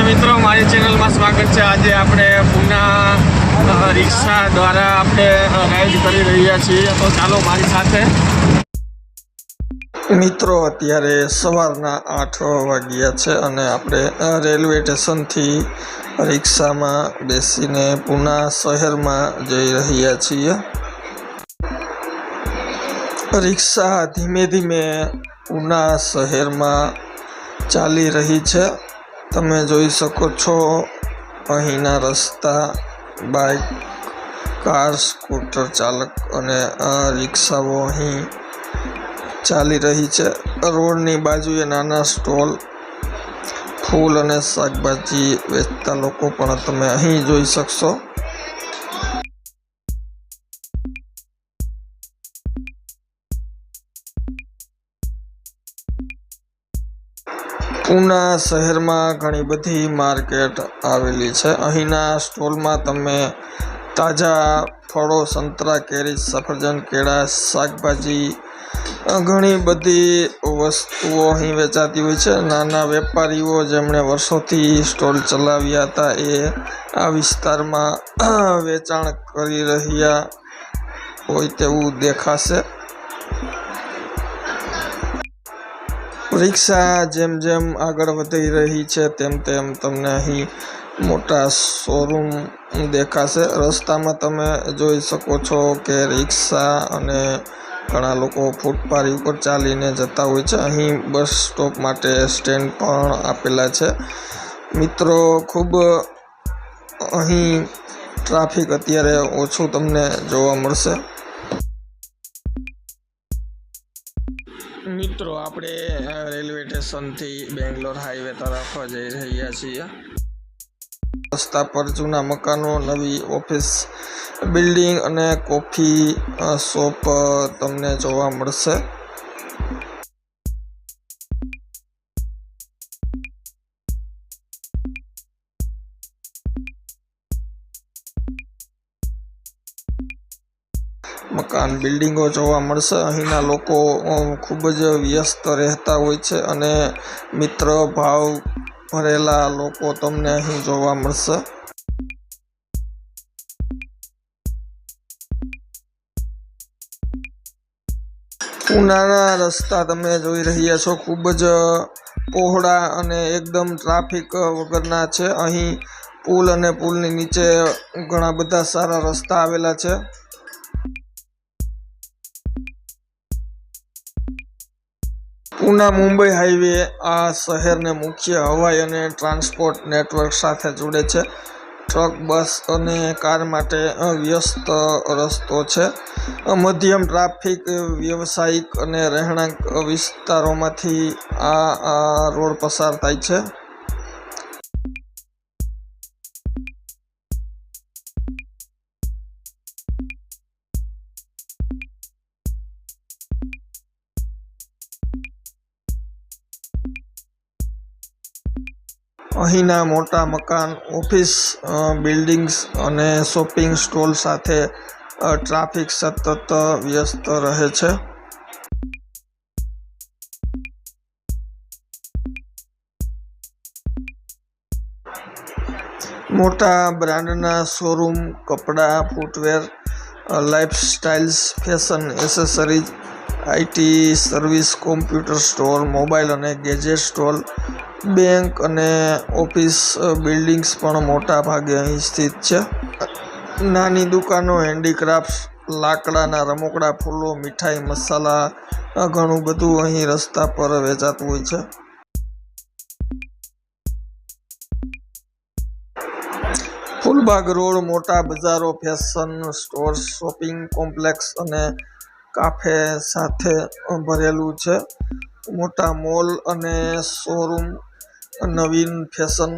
મિત્રો, મારી ચેનલમાં સ્વાગત છે। આજે આપણે પૂના રિક્ષા દ્વારા આપણે રાઈડ કરી રહ્યા છીએ, તો ચાલો મારી સાથે। મિત્રો, અત્યારે સવારના 8 વાગ્યા છે અને આપણે રેલવે સ્ટેશનથી રિક્ષામાં બેસીને પૂના શહેરમાં જઈ રહ્યા છીએ। રિક્ષા ધીમે ધીમે પૂના શહેરમાં ચાલી રહી છે। તમે જોઈ શકો છો અહીંના રસ્તા, બાઇક, કાર, સ્કૂટર ચાલક અને રિક્ષાઓ અહીં ચાલી રહી છે। રોડની બાજુએ નાના સ્ટોલ, ફૂલ અને શાકભાજી વેચતા લોકો પણ તમે અહીં જોઈ શકશો। પૂના શહેરમાં ઘણી બધી માર્કેટ આવેલી છે। અહીંના સ્ટોલમાં તમે તાજા ફળો, સંતરા, કેરી, સફરજન, કેળા, શાકભાજી, ઘણી બધી વસ્તુઓ અહીં વેચાતી હોય છે। નાના વેપારીઓ જેમણે વર્ષોથી સ્ટોલ ચલાવ્યા હતા એ આ વિસ્તારમાં વેચાણ કરી રહ્યા હોય તેવું દેખાશે। રિક્ષા જેમ જેમ આગળ વધી રહી છે તેમ તેમ તમને અહીં મોટા શોરૂમ દેખાશે। રસ્તામાં તમે જોઈ શકો છો કે રિક્ષા અને ઘણા લોકો ફૂટપાથ ઉપર ચાલીને જતા હોય છે। અહીં બસ સ્ટોપ માટે સ્ટેન્ડ પણ આપેલા છે। મિત્રો, ખૂબ અહીં ટ્રાફિક અત્યારે ઓછું તમને જોવા મળશે। મિત્રો, આપણે રેલવે સ્ટેશનથી બેંગ્લોર હાઈવે તરફ જઈ રહ્યા છીએ। રસ્તા પર જૂના મકાનો, નવી ઓફિસ બિલ્ડિંગ અને કોફી શોપ તમને જોવા મળશે। મકાન, બિલ્ડિંગો જોવા મળશે। અહીંના લોકો ખૂબ જ વ્યસ્ત રહેતા હોય છે અને મિત્ર ભાવ ભરેલા લોકો તમને અહીં જોવા મળશે। પૂનાના રસ્તા તમે જોઈ રહ્યા છો, ખૂબ જ પહોળા અને એકદમ ટ્રાફિક વગરના છે। અહીં પુલ અને પુલની નીચે ઘણા બધા સારા રસ્તા આવેલા છે। પૂના મુંબઈ હાઈવે આ શહેરને મુખ્ય હવાઈ અને ટ્રાન્સપોર્ટ નેટવર્ક સાથે જોડે છે। ટ્રક, બસ અને કાર માટે વ્યસ્ત રસ્તો છે। મધ્યમ ટ્રાફિક, વ્યવસાયિક અને રહેણાંક વિસ્તારોમાંથી આ રોડ પસાર થાય છે। અહીંના મોટા મકાન, ઓફિસ બિલ્ડિંગ્સ અને શોપિંગ સ્ટોલ સાથે ટ્રાફિક સતત વ્યસ્ત રહે છે। મોટા બ્રાન્ડના શોરૂમ, કપડાં, footwear, lifestyles, fashion, accessories, IT service, computer store, mobile અને ગેજેટ સ્ટોલ, બેંક અને ઓફિસ બિલ્ડિંગ્સ પણ મોટા ભાગે અહીં સ્થિત છે। નાની દુકાનો, હેન્ડીક્રાફ્ટ્સ, લાકડાના રમકડા, ફૂલો, મીઠાઈ, મસાલા, ઘણું બધું અહીં રસ્તા પર વેચાતું હોય છે। ફૂલબાગ રોડ મોટા બજારો, ફેશન સ્ટોર્સ, શોપિંગ કોમ્પ્લેક્સ અને કાફે સાથે ભરેલું છે। મોટા મોલ અને શોરૂમ, નવીન ફેશન,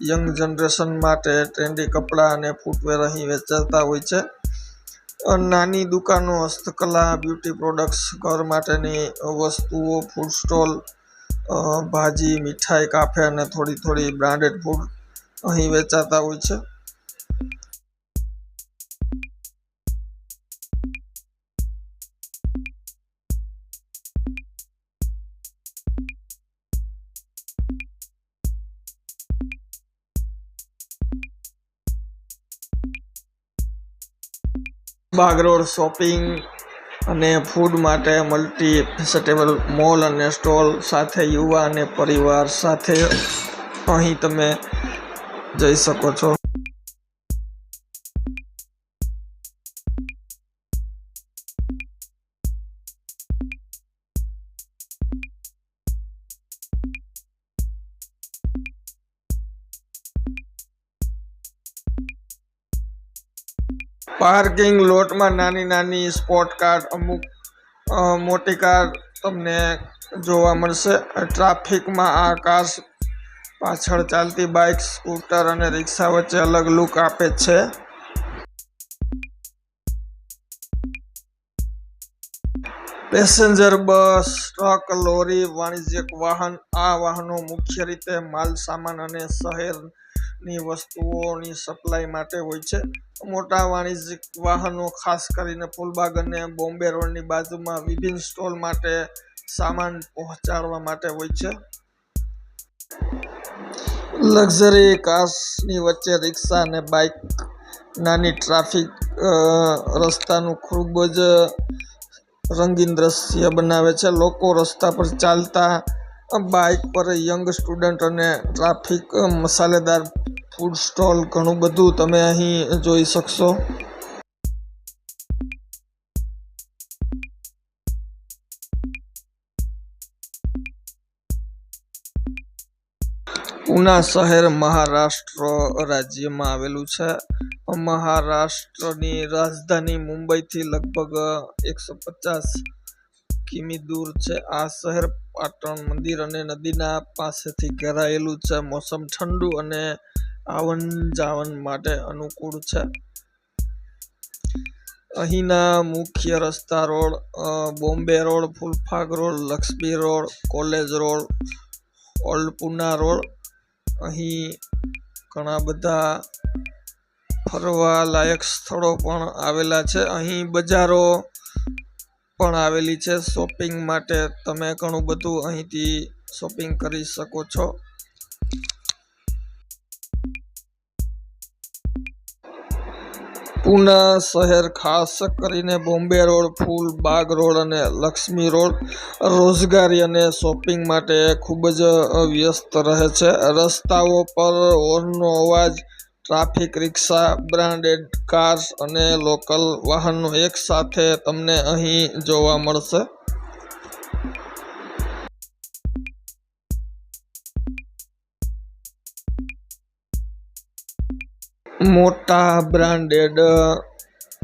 યંગ જનરેશન માટે ટ્રેન્ડી કપડાં અને ફૂટવેર અહીં વેચાતા હોય છે। નાની દુકાનો, હસ્તકલા, બ્યુટી પ્રોડક્ટ્સ, ઘર માટેની વસ્તુઓ, ફૂડ સ્ટોલ, ભાજી, મીઠાઈ, કાફે અને થોડી બ્રાન્ડેડ ફૂડ અહીં વેચાતા હોય છે। બાગ રોડ શોપિંગ અને ફૂડ માટે મલ્ટી ફેસેટેબલ મોલ અને સ્ટોલ સાથે યુવા અને પરિવાર સાથે અહીં તમે જઈ શકો છો. પાર્કિંગ લોટમાં નાની નાની સ્પોર્ટ કાર, અમુક મોટી કાર તમને જોવા મળશે. ટ્રાફિકમાં આ કાર્સ પાછળ ચાલતી બાઇક, સ્કૂટર અને રિક્ષા વચ્ચે અલગ લુક આપે છે. પેસેન્જર બસ, ટ્રક, લોરી, વાણિજ્યિક વાહન. આ વાહનો મુખ્ય રીતે માલ સામાન અને શહેરની વસ્તુઓની સપ્લાય માટે હોય છે. મોટા વાણિજ્યિક વાહનો ખાસ કરીને ફૂલબાગ અને બોમ્બે રોડની બાજુમાં વિભિન્ન સ્ટોલ માટે સામાન પહોંચાડવા માટે હોય છે. લક્ઝરી કાર્સની વચ્ચે રિક્ષા અને બાઇક નાની ટ્રાફિક રસ્તાનું ખૂબ જ રંગીન દ્રશ્ય બનાવે છે. લોકો રસ્તા પર ચાલતા, બાઇક પર યંગ સ્ટુડન્ટ અને ટ્રાફિક મસાલેદાર ફૂડ સ્ટોલ, ઘણું બધું તમે અહીં જોઈ શકશો. પૂના શહેર મહારાષ્ટ્ર રાજ્યમાં આવેલું છે. મહારાષ્ટ્રની રાજધાની મુંબઈથી લગભગ 150 કિમી દૂર છે. આ શહેર પાટણ મંદિર અને નદીના પાસેથી ઘેરાયેલું છે. મોસમ ઠંડુ અને આવન-જાવન માટે અનુકૂળ છે. અહીંના મુખ્ય રસ્તા road Bombay road, Fulbag road, Laxmi road, college road, old Poona road. અહીં ઘણા બધા ફરવા લાયક સ્થળો પણ આવેલા છે. અહીં બજારો પણ આવેલી છે. શોપિંગ માટે તમે ઘણું બધું અહીંથી શોપિંગ કરી શકો છો. પૂના શહેર ખાસ કરીને બોમ્બે રોડ, ફૂલબાગ રોડ અને લક્ષ્મી રોડ રોજગારી અને શોપિંગ માટે ખૂબ જ વ્યસ્ત રહે છે. રસ્તાઓ પર હોર્નનો અવાજ, ટ્રાફિક, રિક્ષા, બ્રાન્ડેડ કાર્સ અને લોકલ વાહનો એકસાથે તમને અહીં જોવા મળશે. મોટા બ્રાન્ડેડ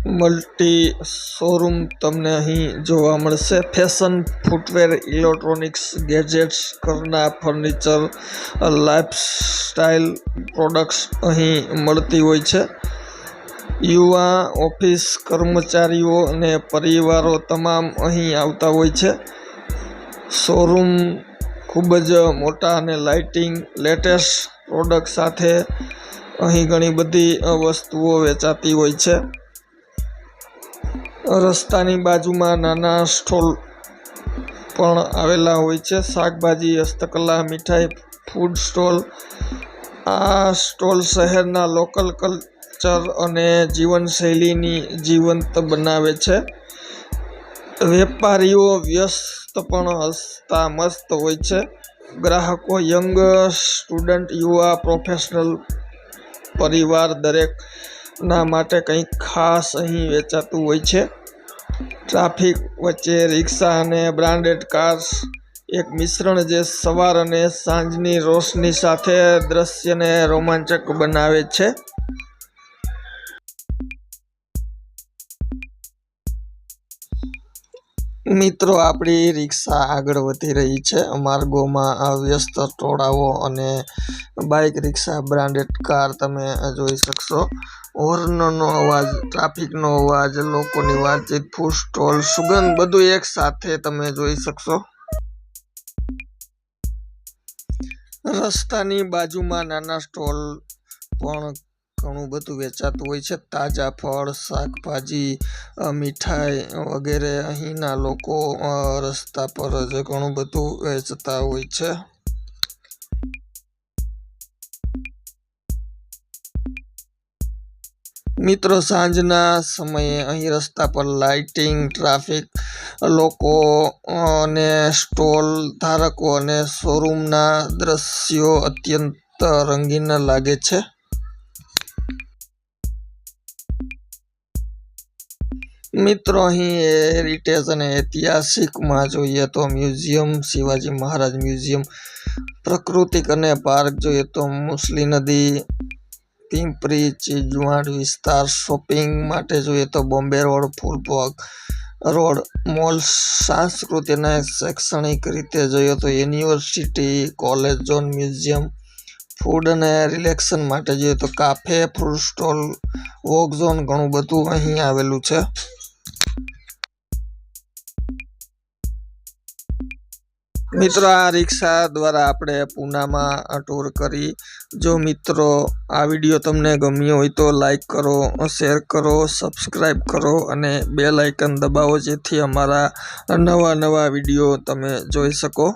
મલ્ટી શોરૂમ તમને અહીં જોવા મળશે. ફેશન, ફૂટવેર, ઇલેક્ટ્રોનિક્સ, ગેજેટ્સ, ઘરના ફર્નિચર, લાઇફસ્ટાઇલ પ્રોડક્ટ્સ અહીં મળતી હોય છે. યુવા, ઓફિસ કર્મચારીઓ અને પરિવારો તમામ અહીં આવતા હોય છે. શોરૂમ ખૂબ જ મોટા અને લાઇટિંગ, લેટેસ્ટ પ્રોડક્ટ સાથે અહીં ઘણી બધી વસ્તુઓ વેચાતી હોય છે. રસ્તાની બાજુમાં નાના સ્ટોલ પણ આવેલા હોય છે. શાકભાજી, હસ્તકલા, મીઠાઈ, ફૂડ સ્ટોલ. આ સ્ટોલ શહેરના લોકલ કલ્ચર અને જીવનશૈલીની જીવંત બનાવે છે. વેપારીઓ વ્યસ્ત પણ હસતા મસ્ત હોય છે. ગ્રાહકો યંગ, સ્ટુડન્ટ, યુવા, પ્રોફેશનલ, પરિવાર દરેકના માટે કંઈક ખાસ અહીં વેચાતું હોય છે. ટ્રાફિક વચ્ચે રિક્ષા અને બ્રાન્ડેડ કાર્સ એક મિશ્રણ જે સવાર અને સાંજની રોશની સાથે દ્રશ્યને રોમાંચક બનાવે છે. મિત્રો, આપણી રિક્ષા આગળ વધી રહી છે. માર્ગોમાં વ્યસ્ત ટોળાઓ અને બાઇક, રિક્ષા, બ્રાન્ડેડ કાર તમે જોઈ શકશો. હોર્નનો અવાજ, ટ્રાફિકનો અવાજ, લોકોની વાતચીત, ફૂડ સ્ટોલ, સુગંધ, બધું એક સાથે તમે જોઈ શકશો. રસ્તાની બાજુમાં નાના સ્ટોલ પણ ઘણું બધું વેચાતું હોય છે. તાજા ફળ, શાકભાજી, મીઠાઈ વગેરે અહીંના લોકો રસ્તા પર જ ઘણું બધું વેચતા હોય છે. મિત્રો સાંજના સમયે અહીં રસ્તા પર લાઇટિંગ, ટ્રાફિક, લોકો અને સ્ટોલ ધારકો અને શોરૂમના દ્રશ્યો અત્યંત રંગીન લાગે છે. મિત્રો અહીં હેરિટેજ અને ઐતિહાસિકમાં જોઈએ તો મ્યુઝિયમ, શિવાજી મહારાજ મ્યુઝિયમ, પ્રાકૃતિક અને પાર્ક જોઈએ તો મુસલી નદી, પિંપરી ચીજવાડ વિસ્તાર, શોપિંગ માટે જોઈએ તો Bombay road, Fulbag road, mall, સાંસ્કૃતિક અને શૈક્ષણિક રીતે જોઈએ તો university, college zone, museum, food અને રિલેક્સેશન માટે જોઈએ તો cafe, food stall, walk zone, ઘણું બધું અહીં આવેલું છે. મિત્રો આ રિક્ષા દ્વારા આપણે પૂનામાં ટૂર કરી. જો મિત્રો આ વિડીયો તમને ગમ્યો હોય તો લાઈક કરો, શેર કરો, સબસ્ક્રાઈબ કરો અને બેલ આઇકન દબાવો જેથી અમારા નવા વિડીયો તમે જોઈ શકો.